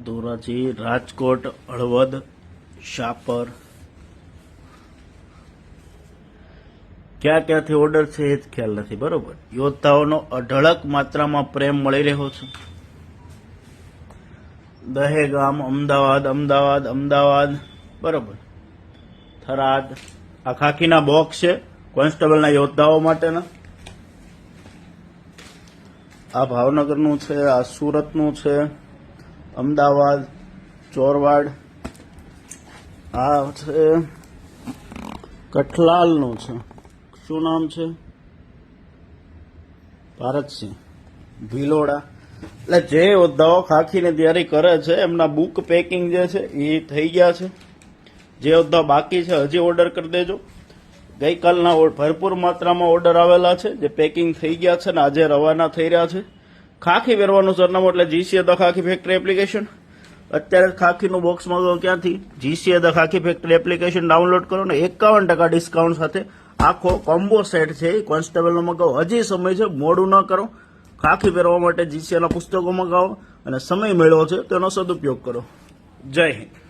ધોરાજી, રાજકોટ, હળવદ, શાપર, ક્યાં ક્યાંથી ઓર્ડર છે એ જ ખ્યાલ નથી. બરોબર. યોદ્ધાઓનો અઢળક માત્રામાં પ્રેમ મળી રહ્યો છે. દહેગામ, અમદાવાદ, અમદાવાદ, અમદાવાદ. બરોબર. થરાદ. આ ખાખીના બોક્સ છે કોન્સ્ટેબલના યોદ્ધાઓ માટેના. આ ભાવનગરનું છે, આ સુરતનું છે, અમદાવાદ, ચોરવાડ. આ છે કઠલાલનું છે. શું નામ છે? ભારતસિંહ ભીલોડા. એટલે જે યોદ્ધાઓ ખાખીની તૈયારી કરે છે એમના બુક પેકિંગ જે છે એ થઈ ગયા છે. જે યોદ્ધાઓ બાકી છે હજી ઓર્ડર કરી દેજો. ગઈકાલના ભરપૂર માત્રામાં ઓર્ડર આવેલા છે જે પેકિંગ થઈ ગયા છે ને આજે રવાના થઈ રહ્યા છે. ખાખી પહેરવાનું સરનામું એટલે GCA the Khakhi factory application. અત્યારે ખાખીનું બોક્સ મંગાવો ક્યાંથી? GCA the Khakhi factory application download કરો ને 51% ડિસ્કાઉન્ટ સાથે આખો કોમ્બો સેટ છે એ કોન્સ્ટેબલનો મંગાવો. હજી સમય છે, મોડું ન કરો. ખાખી પહેરવા માટે જીસીએના પુસ્તકો મંગાવો અને સમય મેળવો છે તેનો સદુપયોગ કરો. જય હિન્દ.